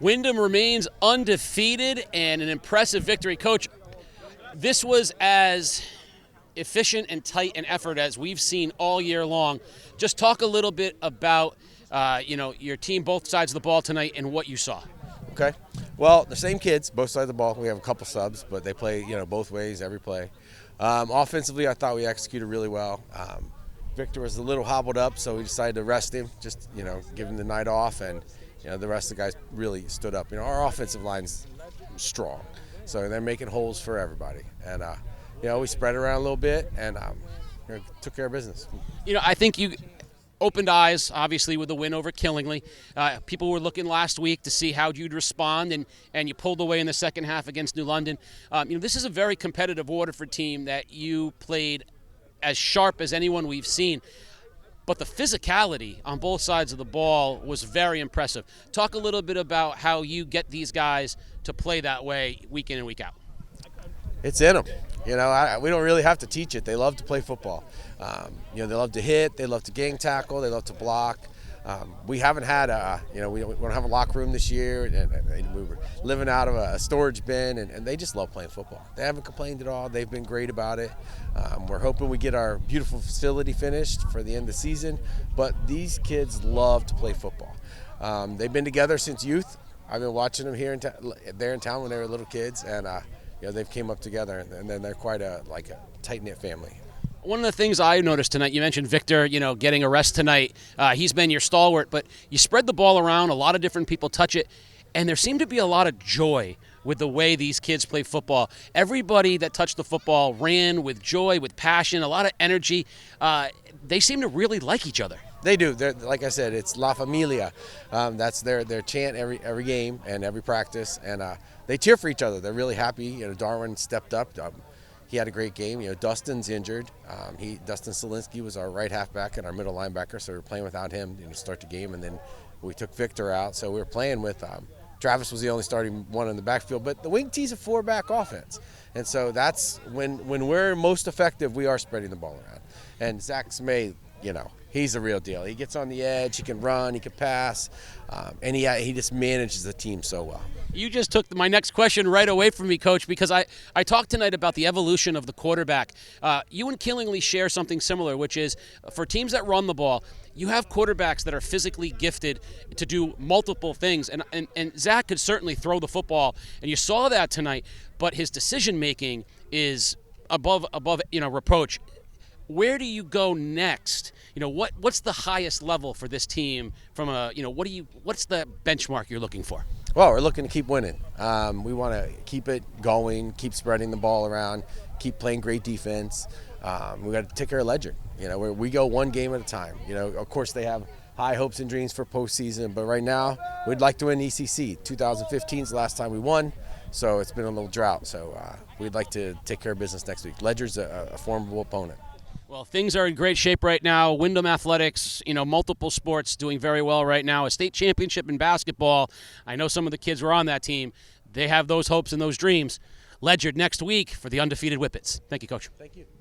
Windham remains undefeated and an impressive victory. Coach, this was as efficient and tight an effort as we've seen all year long. Just talk a little bit about your team, both sides of the ball tonight, and what you saw. Okay. Well, the same kids, both sides of the ball. We have a couple subs, but they play, both ways, every play. Offensively, I thought we executed really well. Victor was a little hobbled up, so we decided to rest him, just, give him the night off, and, the rest of the guys really stood up. Our offensive line's strong, so they're making holes for everybody. And, we spread around a little bit and took care of business. I think you opened eyes, obviously, with the win over Killingly. People were looking last week to see how you'd respond, and you pulled away in the second half against New London. This is a very competitive Waterford team that you played as sharp as anyone we've seen. But the physicality on both sides of the ball was very impressive. Talk a little bit about how you get these guys to play that way week in and week out. It's in them. We don't really have to teach it. They love to play football. They love to hit. They love to gang tackle. They love to block. We haven't had we don't have a locker room this year, and we were living out of a storage bin, and they just love playing football. They haven't complained at all. They've been great about it. We're hoping we get our beautiful facility finished for the end of the season, but these kids love to play football. They've been together since youth. I've been watching them here there in town when they were little kids, and they've came up together, and then they're quite a tight-knit family. One of the things I noticed tonight, you mentioned Victor, getting a rest tonight. He's been your stalwart, but you spread the ball around. A lot of different people touch it, and there seemed to be a lot of joy with the way these kids play football. Everybody that touched the football ran with joy, with passion, a lot of energy. They seem to really like each other. They do. Like I said, it's La Familia. That's their chant every game and every practice, and they cheer for each other. They're really happy. Darwin stepped up. He had a great game. Dustin's injured. Dustin Solinsky was our right halfback and our middle linebacker, so we were playing without him to start the game, and then we took Victor out, so we were playing with Travis was the only starting one in the backfield, but the wing T's a four-back offense, and so that's when we're most effective, we are spreading the ball around. And Zach Smay, he's the real deal. He gets on the edge, he can run, he can pass, and he just manages the team so well. You just took my next question right away from me, Coach, because I talked tonight about the evolution of the quarterback. You and Killingly share something similar, which is for teams that run the ball, you have quarterbacks that are physically gifted to do multiple things. And Zach could certainly throw the football, and you saw that tonight, but his decision-making is above reproach. Where do you go next? What's the highest level for this team from what's the benchmark you're looking for? Well, we're looking to keep winning. We want to keep it going, keep spreading the ball around, keep playing great defense. We got to take care of Ledger. We go one game at a time. Of course they have high hopes and dreams for postseason, but right now we'd like to win ECC. 2015 is the last time we won, so it's been a little drought. So we'd like to take care of business next week. Ledger's a formidable opponent. Well, things are in great shape right now. Windham Athletics, multiple sports doing very well right now. A state championship in basketball. I know some of the kids were on that team. They have those hopes and those dreams. Ledger next week for the undefeated Whippets. Thank you, Coach. Thank you.